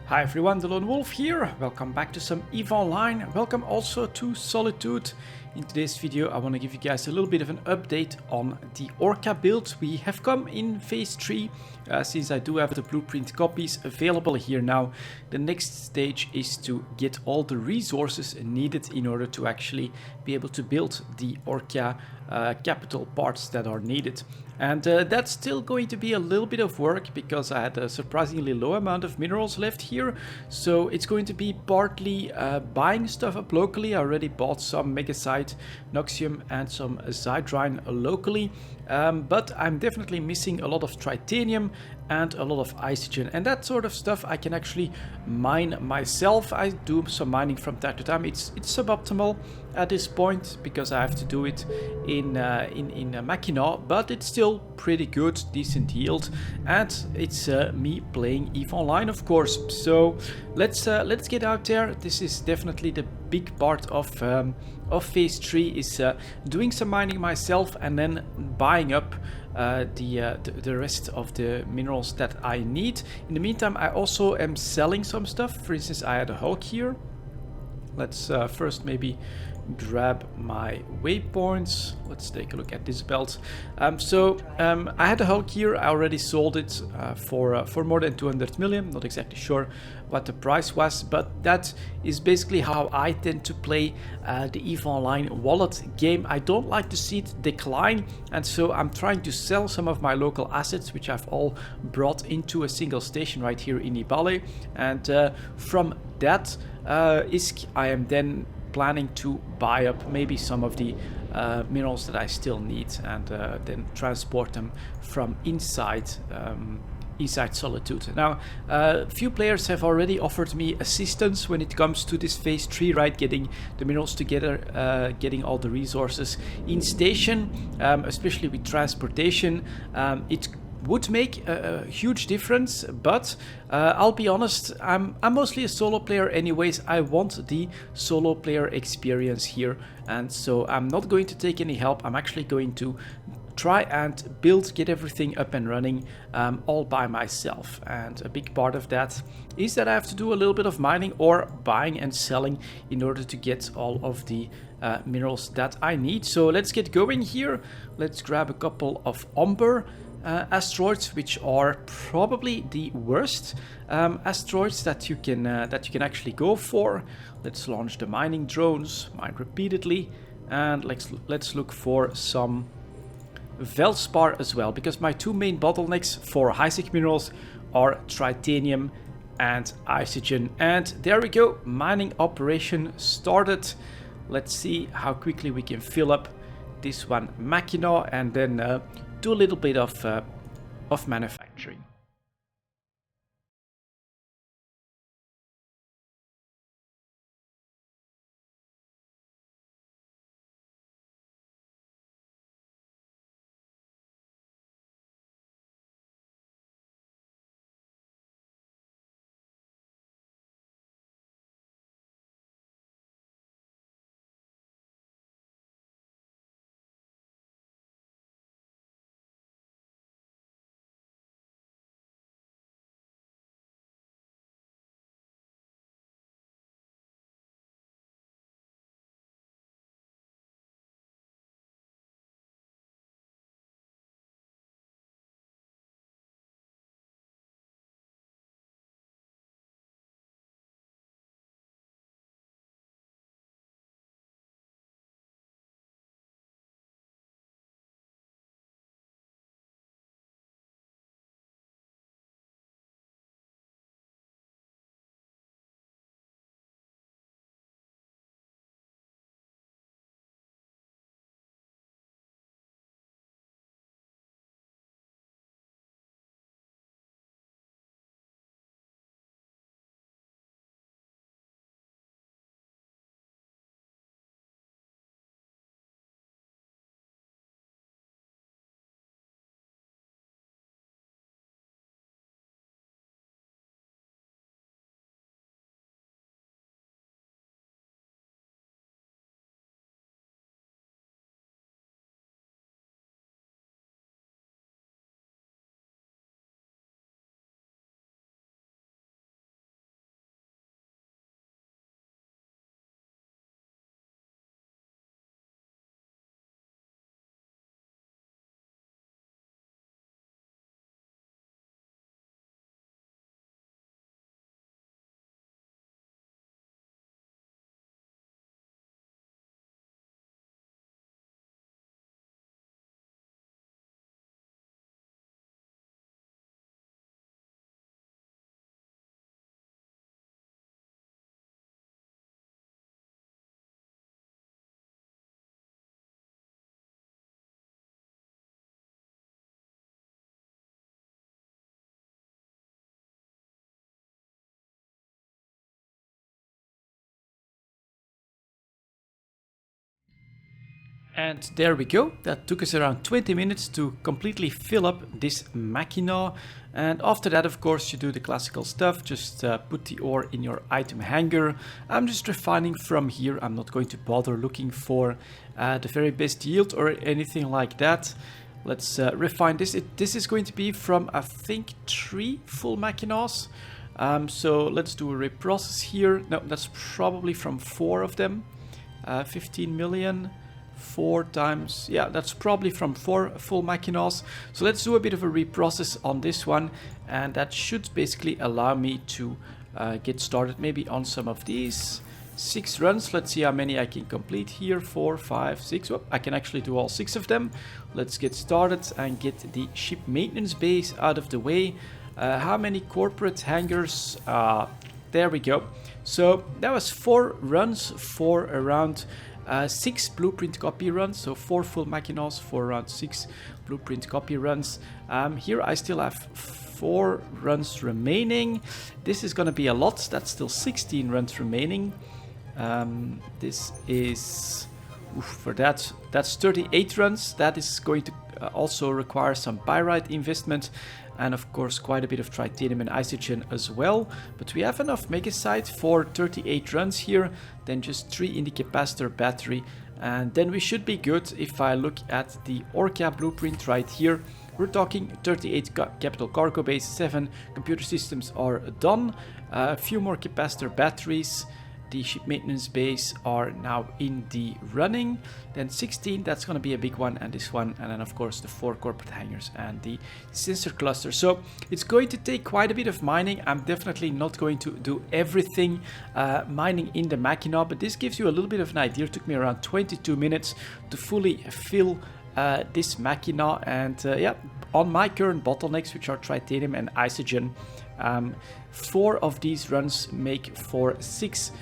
Hi everyone, delonewolf here. Welcome back to some EVE Online. Welcome also to Solitude. In today's video I want to give you guys a little bit of an update on the Orca build. We have come in phase 3 since I do have the blueprint copies available here now. The next stage is to get all the resources needed in order to actually be able to build the Orca capital parts that are needed. And that's still going to be a little bit of work because I had a surprisingly low amount of minerals left here. So it's going to be partly buying stuff up locally. I already bought some Megasite, Noxium and some Zydrine locally. But I'm definitely missing a lot of Tritanium and a lot of Isogen. And that sort of stuff I can actually mine myself. I do some mining from time to time. It's suboptimal at this point because I have to do it in Mackinac, but it's still pretty good, decent yield, and it's me playing EVE Online, of course. So let's get out there. This is definitely the big part of phase 3 is doing some mining myself and then buying up the rest of the minerals that I need. In the meantime, I also am selling some stuff. For instance, I had a Hulk here. Let's first maybe grab my waypoints. Let's take a look at this belt. I had a Hulk here. I already sold it for more than 200 million. Not exactly sure what the price was, but that is basically how I tend to play the EVE Online wallet game. I don't like to see it decline, and so I'm trying to sell some of my local assets, which I've all brought into a single station right here in Ibale, and from that ISK I am then planning to buy up maybe some of the minerals that I still need and then transport them from inside Solitude. Now, a few players have already offered me assistance when it comes to this phase 3, right? Getting the minerals together, getting all the resources in station, especially with transportation. It would make a huge difference, but I'll be honest, I'm mostly a solo player anyways. I want the solo player experience here, and so I'm not going to take any help. I'm actually going to try and get everything up and running all by myself. And a big part of that is that I have to do a little bit of mining or buying and selling in order to get all of the minerals that I need. So let's get going here. Let's grab a couple of Umber asteroids, which are probably the worst asteroids that you can actually go for. Let's launch the mining drones, mine repeatedly, and let's look for some Veldspar as well, because my two main bottlenecks for high-sec minerals are Tritanium and Isogen. And there we go, mining operation started. Let's see how quickly we can fill up this one Mackinac and then do a little bit of manufacturing. And there we go. That took us around 20 minutes to completely fill up this machina. And after that, of course, you do the classical stuff. Just put the ore in your item hanger. I'm just refining from here. I'm not going to bother looking for the very best yield or anything like that. Let's refine this. This is going to be from, I think, 3 full machinas. So let's do a reprocess here. No, that's probably from 4 of them. 15 million. 4 times, yeah, that's probably from 4 full machinas. So let's do a bit of a reprocess on this one, and that should basically allow me to get started maybe on some of these 6 runs. Let's see how many I can complete here. 4, 5, 6. Oh, I can actually do all 6 of them. Let's get started and get the ship maintenance base out of the way. How many corporate hangars? There we go. So that was 4 runs for around 6 blueprint copy runs, so 4 full machinas for around 6 blueprint copy runs. Here I still have 4 runs remaining. This is going to be a lot. That's still 16 runs remaining. This is for that's 38 runs. That is going to also require some pyrite investment, and of course quite a bit of titanium and isogen as well. But we have enough megasite for 38 runs here, then just 3 in the capacitor battery, and then we should be good. If I look at the Orca blueprint right here, we're talking 38 capital cargo base, 7 computer systems are done, a few more capacitor batteries. The ship maintenance base are now in the running. Then 16, that's going to be a big one, and this one, and then of course the 4 corporate hangars and the sensor cluster. So it's going to take quite a bit of mining. I'm definitely not going to do everything mining in the machina, but this gives you a little bit of an idea. It took me around 22 minutes to fully fill this machina, and yeah, on my current bottlenecks, which are titanium and isogen, 4 of these runs make for 6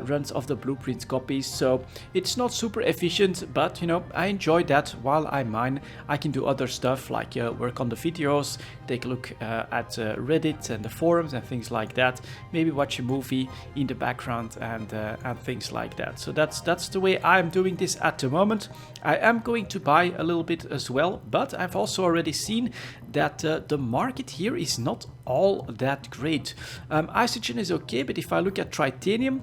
runs of the blueprint copies. So it's not super efficient, but you know, I enjoy that. While I mine, I can do other stuff like work on the videos, take a look at Reddit and the forums and things like that, maybe watch a movie in the background and things like that. So that's the way I'm doing this at the moment. I am going to buy a little bit as well, but I've also already seen that the market here is not all that great. Isogen is okay, but if I look at titanium,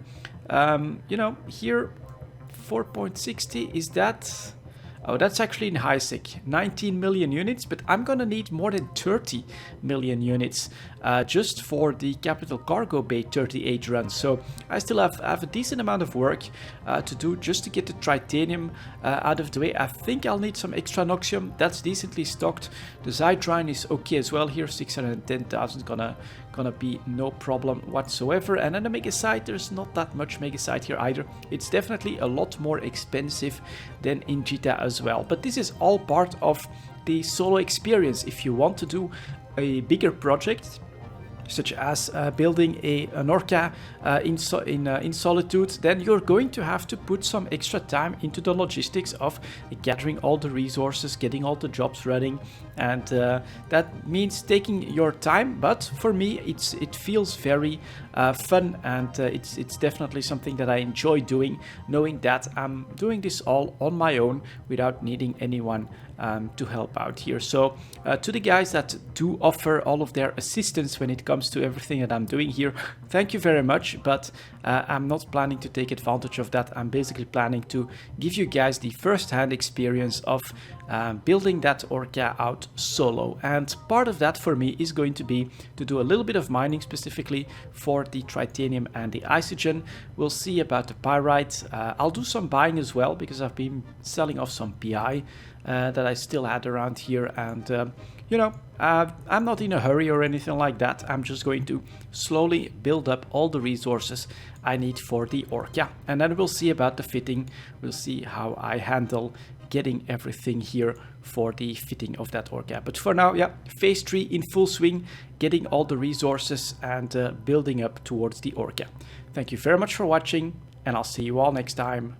you know, here 4.60 is that. Oh, that's actually in high-sec, 19 million units, but I'm gonna need more than 30 million units just for the capital cargo bay 38 runs. So I still have a decent amount of work to do just to get the titanium out of the way. I think I'll need some extra noxium. That's decently stocked. The Zytrine is okay as well here, 610,000 gonna be no problem whatsoever. And then the megasite, there's not that much megasite here either. It's definitely a lot more expensive than in Jita as well, but this is all part of the solo experience. If you want to do a bigger project, such as building an Orca in Solitude, then you're going to have to put some extra time into the logistics of gathering all the resources, getting all the jobs running, and that means taking your time. But for me, it feels very fun, and it's definitely something that I enjoy doing, knowing that I'm doing this all on my own without needing anyone to help out here. So to the guys that do offer all of their assistance when it comes to everything that I'm doing here, thank you very much, but I'm not planning to take advantage of that. I'm basically planning to give you guys the first-hand experience of building that Orca out solo, and part of that for me is going to be to do a little bit of mining specifically for the titanium and the isogen. We'll see about the pyrite. I'll do some buying as well, because I've been selling off some PI that I still had around here, and you know, I'm not in a hurry or anything like that. I'm just going to slowly build up all the resources I need for the Orca, and then we'll see about the fitting. We'll see how I handle getting everything here for the fitting of that Orca. But for now, yeah, phase 3 in full swing, getting all the resources and building up towards the Orca. Thank you very much for watching, and I'll see you all next time.